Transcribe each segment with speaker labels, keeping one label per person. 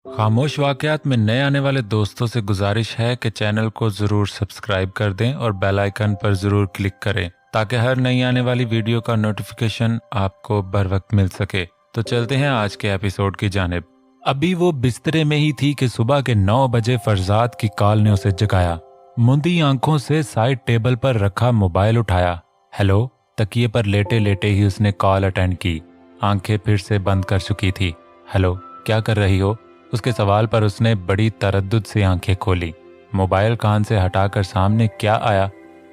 Speaker 1: खामोश वाकयात में नए आने वाले दोस्तों से गुजारिश है कि चैनल को ज़रूर सब्सक्राइब कर दें और बेल आइकन पर ज़रूर क्लिक करें ताकि हर नई आने वाली वीडियो का नोटिफिकेशन आपको बर वक्त मिल सके। तो चलते हैं आज के एपिसोड की जानिब। अभी वो बिस्तरे में ही थी कि सुबह के 9 बजे फरजाद की कॉल ने उसे जगाया। मुंदी आंखों से साइड टेबल पर रखा मोबाइल उठाया। हेलो, तकिए पर लेटे लेटे ही उसने कॉल अटेंड की। आंखें फिर से बंद कर चुकी थी। हेलो, क्या कर रही हो? उसके सवाल पर उसने बड़ी तरद्दुद से आंखें खोली। मोबाइल कान से हटाकर सामने क्या आया?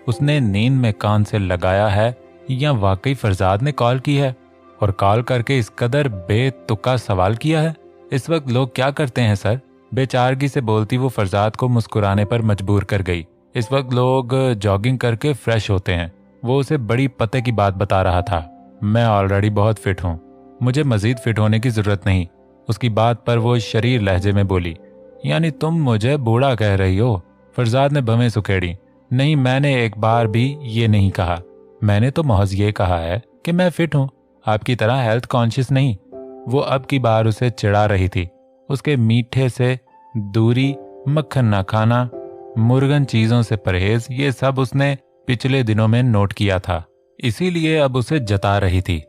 Speaker 1: उसने नींद में कान से लगाया है या वाकई फरजाद ने कॉल की है और कॉल करके इस कदर बेतुका सवाल किया है? इस वक्त लोग क्या करते हैं सर? बेचारगी से बोलती वो फरजाद को मुस्कुराने पर मजबूर कर गई। इस वक्त लोग जॉगिंग करके फ्रेश होते हैं। वो उसे बड़ी पते की बात बता रहा था। मैं ऑलरेडी बहुत फिट हूँ, मुझे मजीद फिट होने की जरूरत नहीं। उसकी बात पर वो शरीर लहजे में बोली। यानी तुम मुझे बूढ़ा कह रही हो? फरजाद ने भवें सुखेड़ी। नहीं, मैंने एक बार भी ये नहीं कहा। मैंने तो महज ये कहा है कि मैं फिट हूँ, आपकी तरह हेल्थ कॉन्शियस नहीं। वो अब की बार उसे चिढ़ा रही थी। उसके मीठे से दूरी, मक्खन ना खाना, मुर्गन चीजों से परहेज, ये सब उसने पिछले दिनों में नोट किया था, इसीलिए अब उसे जता रही थी।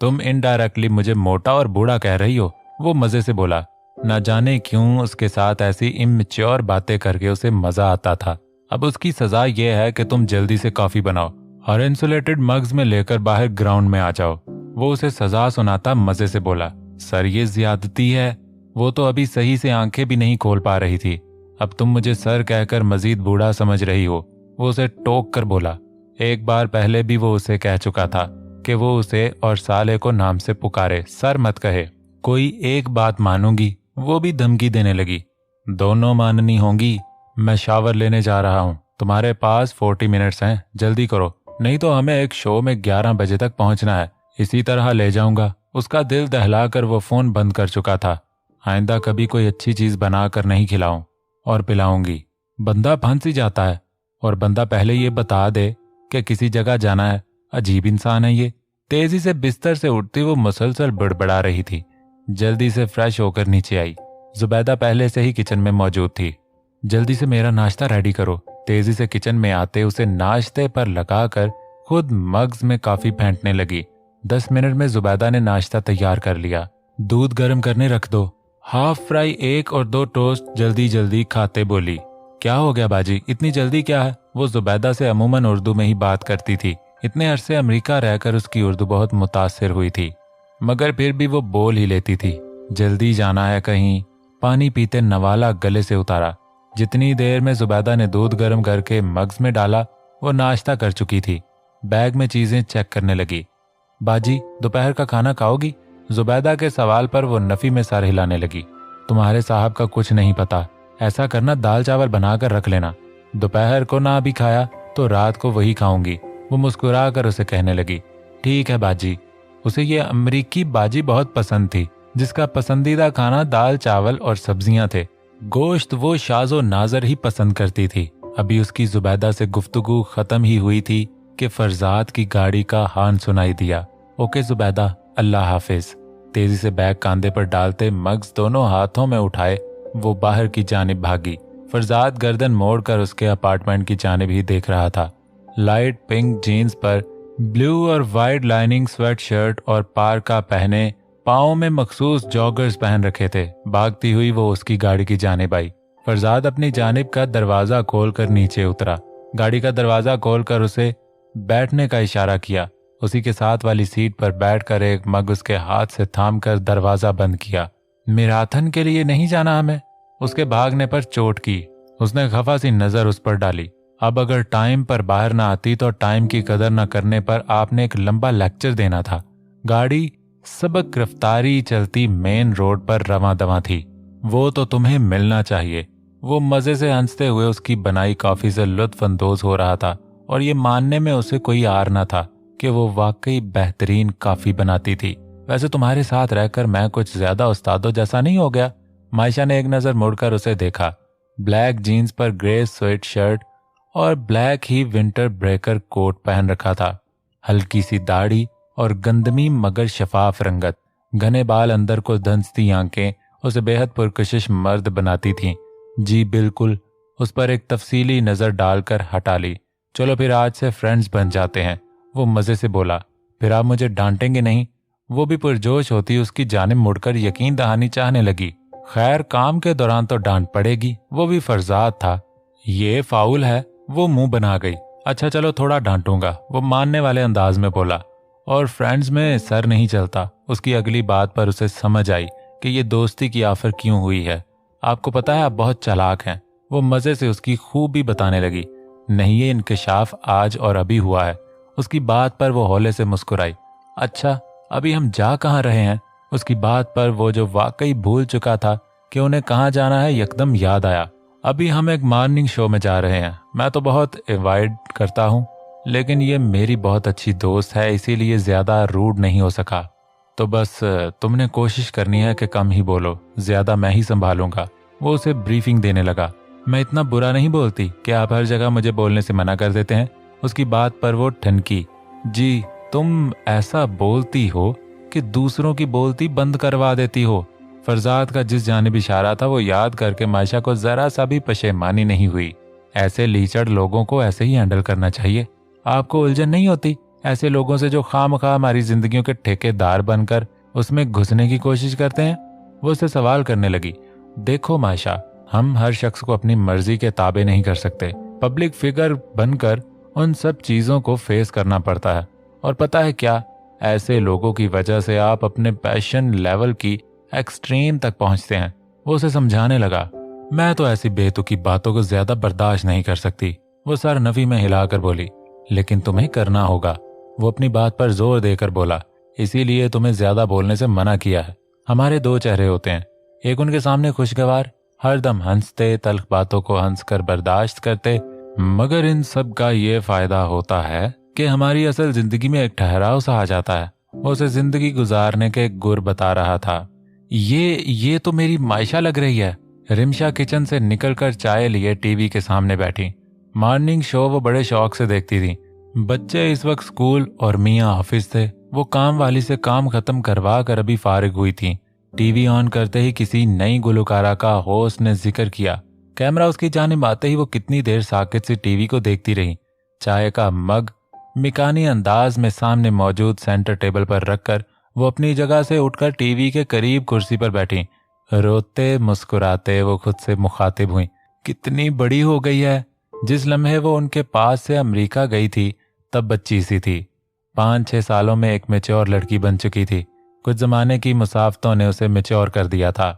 Speaker 1: तुम इनडायरेक्टली मुझे मोटा और बूढ़ा कह रही हो, वो मजे से बोला। न जाने क्यों उसके साथ ऐसी इमैच्योर बातें करके उसे मजा आता था। अब उसकी सजा ये है कि तुम जल्दी से कॉफी बनाओ और इंसुलेटेड मग्स में लेकर बाहर ग्राउंड में आ जाओ। वो उसे सजा सुनाता मजे से बोला। सर, ये ज्यादती है। वो तो अभी सही से आंखें भी नहीं खोल पा रही थी। अब तुम मुझे सर कहकर मजीद बूढ़ा समझ रही हो, वो उसे टोक कर बोला। एक बार पहले भी वो उसे कह चुका था कि वो उसे और साले को नाम से पुकारे, सर मत कहे। कोई एक बात मानूंगी, वो भी धमकी देने लगी। दोनों माननी होंगी। मैं शावर लेने जा रहा हूँ, तुम्हारे पास 40 मिनट्स हैं, जल्दी करो, नहीं तो हमें एक शो में 11 बजे तक पहुंचना है। इसी तरह ले जाऊंगा। उसका दिल दहलाकर वो फोन बंद कर चुका था। आइंदा कभी कोई अच्छी चीज बनाकर नहीं खिलाऊं और पिलाऊंगी। बंदा फंस जाता है और बंदा पहले ये बता दे कि किसी जगह जाना है। अजीब इंसान है ये। तेजी से बिस्तर से उठती वो मुसलसल बड़बड़ा रही थी। जल्दी से फ्रेश होकर नीचे आई। जुबैदा पहले से ही किचन में मौजूद थी। जल्दी से मेरा नाश्ता रेडी करो। तेजी से किचन में आते उसे नाश्ते पर लगाकर खुद मग्स में कॉफी फेंटने लगी। 10 मिनट में जुबैदा ने नाश्ता तैयार कर लिया। दूध गर्म करने रख दो। हाफ फ्राई 1 और 2 टोस्ट जल्दी जल्दी खाते बोली। क्या हो गया बाजी, इतनी जल्दी क्या है? वो जुबैदा से अमूमन उर्दू में ही बात करती थी। इतने अरसे अमेरिका रहकर उसकी उर्दू बहुत मुतासिर हुई थी, मगर फिर भी वो बोल ही लेती थी। जल्दी जाना है कहीं? पानी पीते नवाला गले से उतारा। जितनी देर में जुबैदा ने दूध गर्म करके मग्स में डाला, वो नाश्ता कर चुकी थी। बैग में चीजें चेक करने लगी। बाजी, दोपहर का खाना खाओगी? जुबैदा के सवाल पर वो नफी में सर हिलाने लगी। तुम्हारे साहब का कुछ नहीं पता। ऐसा करना, दाल चावल बनाकर रख लेना। दोपहर को ना भी खाया तो रात को वही खाऊंगी। वो मुस्कुरा कर उसे कहने लगी। ठीक है बाजी। उसे ये अमरीकी बाजी बहुत पसंद थी, जिसका पसंदीदा खाना दाल चावल और सब्जियां थे। गोश्त वो शाजो नाजर ही पसंद करती थी। अभी उसकी जुबैदा से गुफ्तगू खत्म ही हुई थी कि फरजाद की गाड़ी का हॉर्न सुनाई दिया। ओके जुबैदा, अल्लाह हाफिज। तेजी से बैग कांधे पर डालते मग्स दोनों हाथों में उठाए वो बाहर की जानिब भागी। फरजाद गर्दन मोड़कर उसके अपार्टमेंट की जानिब ही देख रहा था। लाइट पिंक जीन्स पर ब्लू और वाइट लाइनिंग स्वेट शर्ट और पार्का पहने, पाँव में मखसूस जॉगर्स पहन रखे थे। भागती हुई वो उसकी गाड़ी की जानिब आई। फरजाद अपनी जानिब का दरवाजा खोलकर नीचे उतरा। गाड़ी का दरवाजा खोलकर उसे बैठने का इशारा किया। उसी के साथ वाली सीट पर बैठकर एक मग उसके हाथ से थामकर दरवाजा बंद किया। मैराथन के लिए नहीं जाना हमें? उसके भागने पर चोट की। उसने खफा सी नजर उस पर डाली। अब अगर टाइम पर बाहर ना आती तो टाइम की कदर न करने पर आपने एक लंबा लेक्चर देना था। गाड़ी सबक रफ्तारी चलती मेन रोड पर रवां दवां थी। वो तो तुम्हें मिलना चाहिए। वो मजे से हंसते हुए उसकी बनाई कॉफी से लुत्फ अंदोज हो रहा था और ये मानने में उसे कोई आर न था कि वो वाकई बेहतरीन कॉफी बनाती थी। वैसे तुम्हारे साथ रहकर मैं कुछ ज्यादा उस्तादों जैसा नहीं हो गया? मायशा ने एक नजर मुड़कर उसे देखा। ब्लैक जीन्स पर ग्रे स्वेट शर्ट और ब्लैक ही विंटर ब्रेकर कोट पहन रखा था। हल्की सी दाढ़ी और गंदमी मगर शफाफ रंगत, घने बाल, अंदर को धंसती आंखें उसे बेहद पुरकशिश मर्द बनाती थीं। जी बिल्कुल, उस पर एक तफसीली नज़र डालकर हटा ली। चलो फिर आज से फ्रेंड्स बन जाते हैं, वो मज़े से बोला। फिर आप मुझे डांटेंगे नहीं? वो भी पुरजोश होती उसकी जानिब मुड़कर यकीन दहानी चाहने लगी। खैर काम के दौरान तो डांट पड़ेगी, वो भी फरजाद था। ये फाउल है, वो मुंह बना गई। अच्छा चलो थोड़ा डांटूंगा, वो मानने वाले अंदाज में बोला। और फ्रेंड्स में सर नहीं चलता। उसकी अगली बात पर उसे समझ आई कि ये दोस्ती की ऑफर क्यों हुई है। आपको पता है आप बहुत चालाक हैं, वो मज़े से उसकी खूबी बताने लगी। नहीं, ये इंकशाफ आज और अभी हुआ है। उसकी बात पर वो हौले से मुस्कुराई। अच्छा अभी हम जा कहाँ रहे हैं? उसकी बात पर वो जो वाकई भूल चुका था कि उन्हें कहाँ जाना है यकदम याद आया। अभी हम एक मॉर्निंग शो में जा रहे हैं। मैं तो बहुत अवॉइड करता हूँ, लेकिन ये मेरी बहुत अच्छी दोस्त है, इसीलिए ज्यादा रूड नहीं हो सका। तो बस तुमने कोशिश करनी है कि कम ही बोलो, ज्यादा मैं ही संभालूंगा। वो उसे ब्रीफिंग देने लगा। मैं इतना बुरा नहीं बोलती कि आप हर जगह मुझे बोलने से मना कर देते हैं। उसकी बात पर वो ठनकी। जी तुम ऐसा बोलती हो कि दूसरों की बोलती बंद करवा देती हो। फरजाद का जिस जानिब इशारा था वो याद करके मायशा को जरा सा भी पशेमानी नहीं हुई। ऐसे लीचड़ लोगों को ऐसे ही हैंडल करना चाहिए। आपको उलझन नहीं होती ऐसे लोगों से जो खामखा हमारी जिंदगियों के ठेकेदार बनकर उसमें घुसने की कोशिश करते हैं? वो उससे सवाल करने लगी। देखो मायशा, हम हर शख्स को अपनी मर्जी के ताबे नहीं कर सकते। पब्लिक फिगर बनकर उन सब चीजों को फेस करना पड़ता है। और पता है क्या, ऐसे लोगों की वजह से आप अपने पैशन लेवल की एक्सट्रीम तक पहुंचते हैं। वो उसे समझाने लगा। मैं तो ऐसी बेतुकी बातों को ज्यादा बर्दाश्त नहीं कर सकती। वो सर नफी में हिलाकर बोली। लेकिन तुम्हें करना होगा, वो अपनी बात पर जोर देकर बोला। इसीलिए तुम्हें ज्यादा बोलने से मना किया है। हमारे दो चेहरे होते हैं, एक उनके सामने खुशगवार, हरदम हंसते, तल्ख बातों को हंसकर बर्दाश्त करते, मगर इन सब का ये फायदा होता है कि हमारी असल जिंदगी में एक ठहराव सा आ जाता है। वो उसे जिंदगी गुजारने के गुर बता रहा था। ये तो मेरी मायशा लग रही है। रिमशा किचन से निकलकर चाय लिए टीवी के सामने बैठी। मॉर्निंग शो वो बड़े शौक से देखती थी। बच्चे इस वक्त स्कूल और मियाँ ऑफिस थे। वो काम वाली से काम खत्म करवा कर अभी फारिग हुई थी। टीवी ऑन करते ही किसी नई गुलकारा का होस्ट ने जिक्र किया। कैमरा उसकी जानिब आते ही वो कितनी देर साकित से टीवी को देखती रही। चाय का मग मिकानी अंदाज में सामने मौजूद सेंटर टेबल पर रखकर वो अपनी जगह से उठकर टीवी के करीब कुर्सी पर बैठी। रोते मुस्कुराते वो खुद से मुखातिब हुई। कितनी बड़ी हो गई है। जिस लम्हे वो उनके पास से अमेरिका गई थी तब बच्ची सी थी। 5-6 सालों में एक मैच्योर लड़की बन चुकी थी। कुछ जमाने की मुसाफतों ने उसे मैच्योर कर दिया था।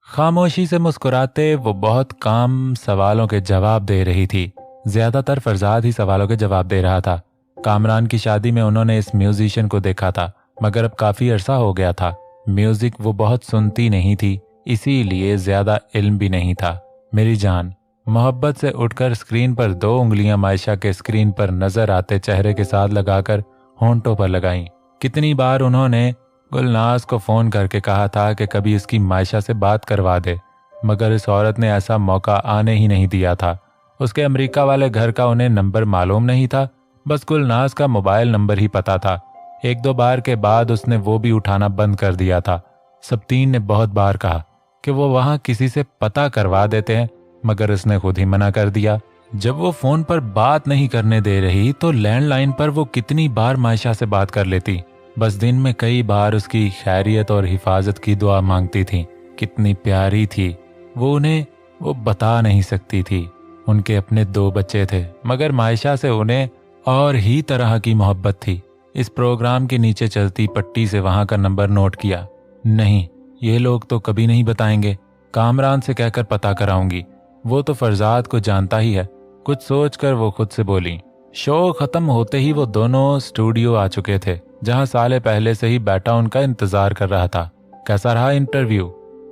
Speaker 1: खामोशी से मुस्कुराते वो बहुत काम सवालों के जवाब दे रही थी। ज्यादातर फरजाद ही सवालों के जवाब दे रहा था। कामरान की शादी में उन्होंने इस म्यूजिशियन को देखा था, मगर अब काफी अरसा हो गया था। म्यूजिक वो बहुत सुनती नहीं थी, इसीलिए ज्यादा इल्म भी नहीं था। मेरी जान, मोहब्बत से उठकर स्क्रीन पर 2 उंगलियां मायशा के स्क्रीन पर नजर आते चेहरे के साथ लगाकर होंठों पर लगाईं। कितनी बार उन्होंने गुलनाज को फोन करके कहा था कि कभी इसकी मायशा से बात करवा दे, मगर इस औरत ने ऐसा मौका आने ही नहीं दिया था। उसके अमेरिका वाले घर का उन्हें नंबर मालूम नहीं था, बस गुलनाज का मोबाइल नंबर ही पता था। 1-2 बार के बाद उसने वो भी उठाना बंद कर दिया था। सबतीन ने बहुत बार कहा कि वो वहां किसी से पता करवा देते हैं, मगर उसने खुद ही मना कर दिया। जब वो फोन पर बात नहीं करने दे रही तो लैंडलाइन पर वो कितनी बार मायशा से बात कर लेती। बस दिन में कई बार उसकी खैरियत और हिफाजत की दुआ मांगती थी। कितनी प्यारी थी वो, उन्हें वो बता नहीं सकती थी। उनके अपने 2 बच्चे थे, मगर मायशा से उन्हें और ही तरह की मोहब्बत थी। इस प्रोग्राम के नीचे चलती पट्टी से वहां का नंबर नोट किया। नहीं, ये लोग तो कभी नहीं बताएंगे। कामरान से कहकर पता कराऊंगी, वो तो फरजाद को जानता ही है। कुछ सोचकर वो खुद से बोली। शो खत्म होते ही वो दोनों स्टूडियो आ चुके थे, जहां साले पहले से ही बैठा उनका इंतजार कर रहा था। कैसा रहा इंटरव्यू?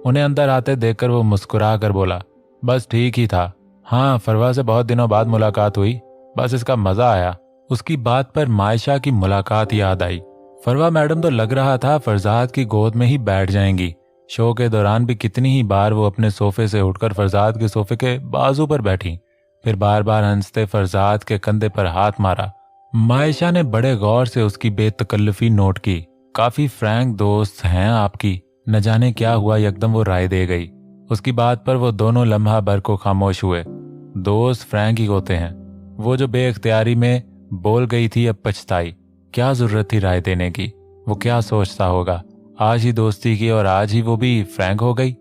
Speaker 1: उन्हें अंदर आते देखकर वो मुस्कुरा कर बोला। बस ठीक ही था। हाँ, फरवा से बहुत दिनों बाद मुलाकात हुई, बस इसका मजा आया। उसकी बात पर मायशा की मुलाकात याद आई। फरवा मैडम तो लग रहा था फरजाद की गोद में ही बैठ जाएंगी। शो के दौरान भी कितनी ही बार वो अपने सोफे से उठकर फरजाद के सोफे के बाजू पर बैठी, फिर बार बार हंसते फरजाद के कंधे पर हाथ मारा। मायशा ने बड़े गौर से उसकी बेतकल्लुफी नोट की। काफी फ्रैंक दोस्त हैं आपकी, न जाने क्या हुआ, एकदम वो राय दे गई। उसकी बात पर वो दोनों लम्हा भर को खामोश हुए। दोस्त फ्रैंक ही होते हैं। वो जो बेइख्तियारी में बोल गई थी अब पछताई। क्या जरूरत थी राय देने की? वो क्या सोचता होगा? आज ही दोस्ती की और आज ही वो भी फ्रैंक हो गई।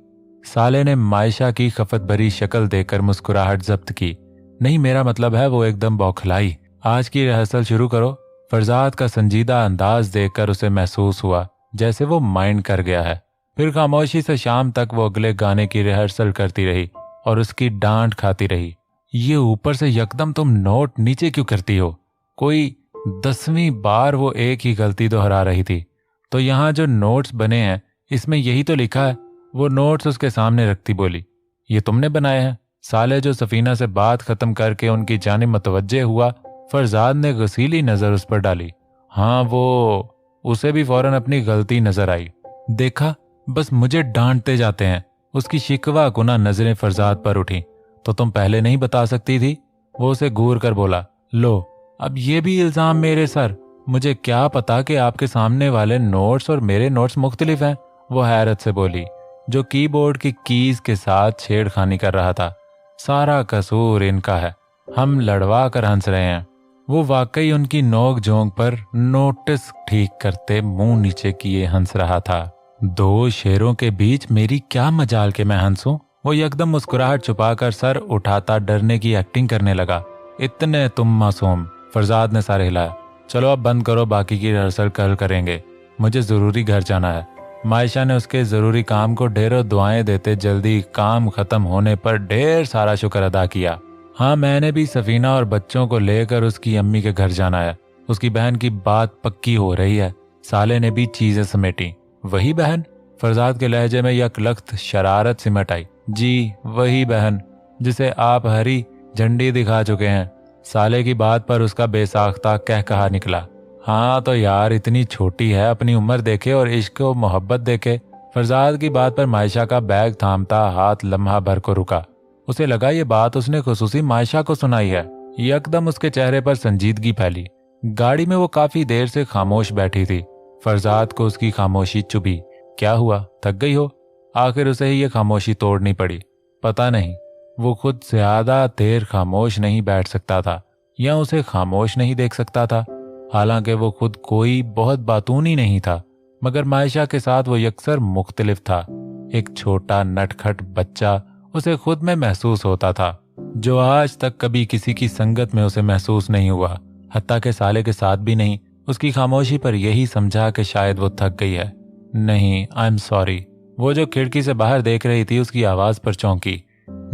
Speaker 1: साले ने मायशा की खफत भरी शक्ल देखकर मुस्कुराहट जब्त की। नहीं, मेरा मतलब है, वो एकदम बौखलाई। आज की रिहर्सल शुरू करो। फरजाद का संजीदा अंदाज देखकर उसे महसूस हुआ जैसे वो माइंड कर गया है। फिर खामोशी से शाम तक वो अगले गाने की रिहर्सल करती रही और उसकी डांट खाती रही। ये ऊपर से यकदम तुम नोट नीचे क्यों करती हो? कोई 10वीं बार वो एक ही गलती दोहरा रही थी। तो यहाँ जो नोट्स बने हैं इसमें यही तो लिखा है। वो नोट्स उसके सामने रखती बोली, ये तुमने बनाए हैं? साले जो सफीना से बात खत्म करके उनकी जानिब मुतवज्जे हुआ, फरजाद ने गसीली नजर उस पर डाली। हाँ, वो उसे भी फौरन अपनी गलती नजर आई। देखा, बस मुझे डांटते जाते हैं। उसकी शिकवा गुना नजरें फरजाद पर उठी। तो तुम पहले नहीं बता सकती थी? वो उसे घूर कर बोला। लो, अब ये भी इल्जाम मेरे सर। मुझे क्या पता कि आपके सामने वाले नोट्स और मेरे नोट्स मुख्तलिफ हैं। वो हैरत से बोली, जो कीबोर्ड की कीज के साथ छेड़खानी कर रहा था। सारा कसूर इनका है, हम लड़वा कर हंस रहे हैं। वो वाकई उनकी नोक झोंक पर नोटिस ठीक करते मुंह नीचे किए हंस रहा था। दो शेरों के बीच मेरी क्या मजाल के मैं हंसूं? वो यकदम मुस्कुराहट छुपाकर सर उठाता डरने की एक्टिंग करने लगा। इतने तुम मासूम। फरजाद ने सर हिलाया। चलो अब बंद करो, बाकी की रिहर्सल कल करेंगे। मुझे जरूरी घर जाना है। मायशा ने उसके जरूरी काम को ढेरों दुआएं देते जल्दी काम खत्म होने पर ढेर सारा शुक्र अदा किया। हाँ, मैंने भी सफीना और बच्चों को लेकर उसकी अम्मी के घर जाना है। उसकी बहन की बात पक्की हो रही है। साले ने भी चीजें समेटी। वही बहन? फरजाद के लहजे में यकलख्त शरारत सिमट आई। जी, वही बहन जिसे आप हरी झंडी दिखा चुके हैं। साले की बात पर उसका बेसाख्ता कह कहा निकला। हाँ तो यार, इतनी छोटी है, अपनी उम्र देखे और इश्क और मोहब्बत देखे। फरजाद की बात पर मायशा का बैग थामता हाथ लम्हा भर को रुका। उसे लगा ये बात उसने खुसूसी मायशा को सुनाई है। यकदम उसके चेहरे पर संजीदगी फैली। गाड़ी में वो काफी देर से खामोश बैठी थी। फरजाद को उसकी खामोशी चुभी। क्या हुआ, थक गई हो? आखिर उसे ही ये खामोशी तोड़नी पड़ी। पता नहीं, वो खुद ज्यादा देर खामोश नहीं बैठ सकता था या उसे खामोश नहीं देख सकता था। हालांकि वो खुद कोई बहुत बातूनी नहीं था, मगर मायशा के साथ वो यकसर मुख्तलिफ था। एक छोटा नटखट बच्चा उसे खुद में महसूस होता था, जो आज तक कभी किसी की संगत में उसे महसूस नहीं हुआ, हत्ता के साले के साथ भी नहीं। उसकी खामोशी पर यही समझा कि शायद वो थक गई है। नहीं, आई एम सॉरी। वो जो खिड़की से बाहर देख रही थी उसकी आवाज पर चौंकी।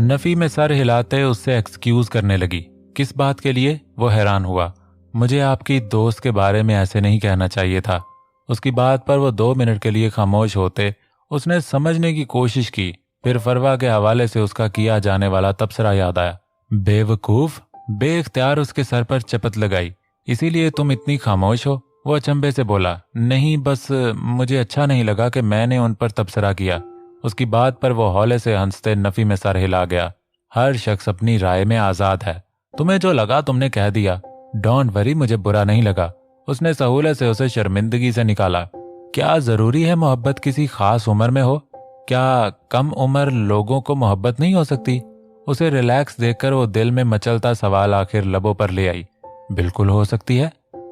Speaker 1: नफी में सर हिलाते उससे एक्सक्यूज करने लगी। किस बात के लिए? वो हैरान हुआ। मुझे आपकी दोस्त के बारे में ऐसे नहीं कहना चाहिए था। उसकी बात पर वो 2 मिनट के लिए खामोश होते उसने समझने की कोशिश की। फिर फरवा के हवाले से उसका किया जाने वाला तबसरा याद आया। बेवकूफ, बेइख्तियार उसके सर पर चपत लगाई। इसीलिए तुम इतनी खामोश हो? वो अचंभे से बोला। नहीं, बस मुझे अच्छा नहीं लगा कि मैंने उन पर तबसरा किया। उसकी बात पर वो हौले से हंसते नफी में सर हिला गया। हर शख्स अपनी राय में आजाद है। तुम्हें जो लगा तुमने कह दिया। डोंट वरी, मुझे बुरा नहीं लगा। उसने सहूलत से उसे शर्मिंदगी से निकाला। क्या जरूरी है मोहब्बत किसी खास उम्र में हो? क्या कम उम्र लोगों को मोहब्बत नहीं हो सकती? उसे रिलैक्स देखकर वो दिल में मचलता सवाल आखिर लबों पर ले आई। बिल्कुल हो सकती है,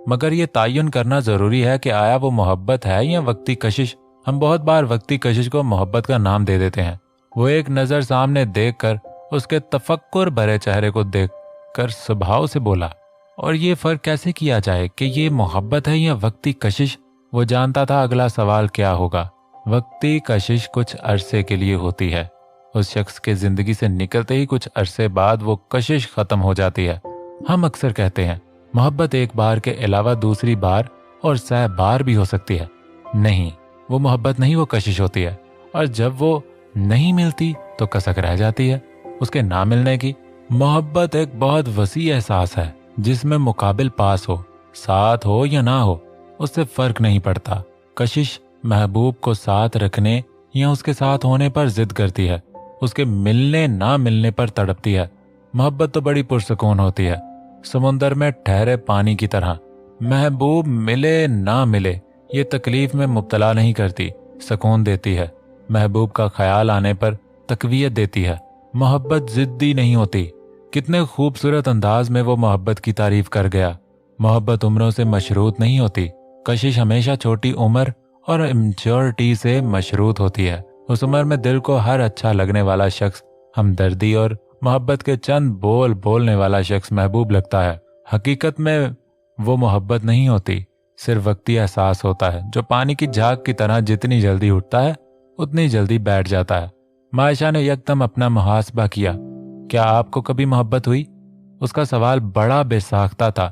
Speaker 1: मगर ये तायुन करना जरूरी है कि आया वो मोहब्बत है या वक्ती कशिश। हम बहुत बार वक्ती कशिश को मोहब्बत का नाम दे देते हैं। वो एक नजर सामने देखकर उसके तफक्कुर भरे चेहरे को देखकर स्वभाव से बोला, और ये फर्क कैसे किया जाए कि ये मोहब्बत है या वक्ती कशिश? वो जानता था अगला सवाल क्या होगा। वक्ती कशिश कुछ अरसे के लिए होती है। उस शख्स के जिंदगी से निकलते ही कुछ अरसे बाद वो कशिश खत्म हो जाती है। हम अक्सर कहते हैं मोहब्बत एक बार के अलावा दूसरी बार और 100 बार भी हो सकती है। नहीं, वो मोहब्बत नहीं, वो कशिश होती है। और जब वो नहीं मिलती तो कसक रह जाती है उसके ना मिलने की। मोहब्बत एक बहुत वसी एहसास है जिसमें मुकाबिल पास हो, साथ हो या ना हो, उससे फर्क नहीं पड़ता। कशिश महबूब को साथ रखने या उसके साथ होने पर जिद करती है, उसके मिलने ना मिलने पर तड़पती है। मोहब्बत तो बड़ी पुरसकून होती है, समुंदर में ठहरे पानी की तरह। महबूब मिले ना मिले ये तकलीफ में मुब्तला नहीं करती। सुकून देती है, महबूब का ख्याल आने पर तकवीयत देती है। मोहब्बत जिद्दी नहीं होती। कितने खूबसूरत अंदाज में वो मोहब्बत की तारीफ कर गया। मोहब्बत उम्रों से मशरूत नहीं होती। कशिश हमेशा छोटी उम्र और इम्च्योरिटी से मशरूत होती है। उस उम्र में दिल को हर अच्छा लगने वाला शख्स हमदर्दी और मोहब्बत के चंद बोल बोलने वाला शख्स महबूब लगता है। हकीकत में वो मोहब्बत नहीं होती, सिर्फ वक्ती एहसास होता है जो पानी की झाग की तरह जितनी जल्दी उठता है उतनी जल्दी बैठ जाता है। मायशा ने यकदम अपना मुहासबा किया। क्या आपको कभी मोहब्बत हुई? उसका सवाल बड़ा बेसाख्ता था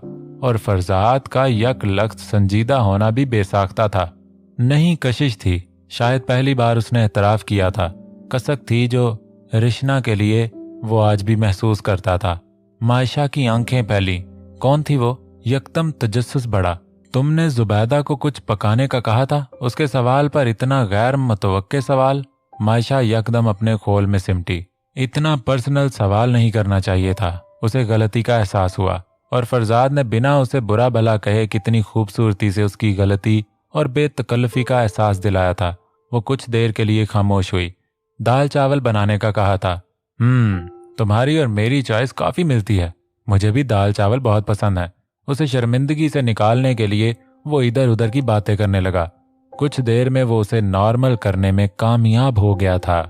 Speaker 1: और फरजात का यक लख्त संजीदा होना भी बेसाख्ता था। नहीं, कशिश थी। शायद पहली बार उसने एतराफ किया था। कसक थी जो रिश्ना के लिए वो आज भी महसूस करता था। मायशा की आंखें फैली। कौन थी वो? यकदम तजस्सुस बढ़ा। तुमने जुबैदा को कुछ पकाने का कहा था? उसके सवाल पर इतना गैर मुतवक्के सवाल। मायशा यकदम अपने खोल में सिमटी। इतना पर्सनल सवाल नहीं करना चाहिए था। उसे गलती का एहसास हुआ और फरजाद ने बिना उसे बुरा भला कहे कितनी खूबसूरती से उसकी गलती और बेतकल्लफी का एहसास दिलाया था। वो कुछ देर के लिए खामोश हुई। दाल चावल बनाने का कहा था। तुम्हारी और मेरी चॉइस काफी मिलती है। मुझे भी दाल चावल बहुत पसंद है। उसे शर्मिंदगी से निकालने के लिए वो इधर उधर की बातें करने लगा। कुछ देर में वो उसे नॉर्मल करने में कामयाब हो गया था।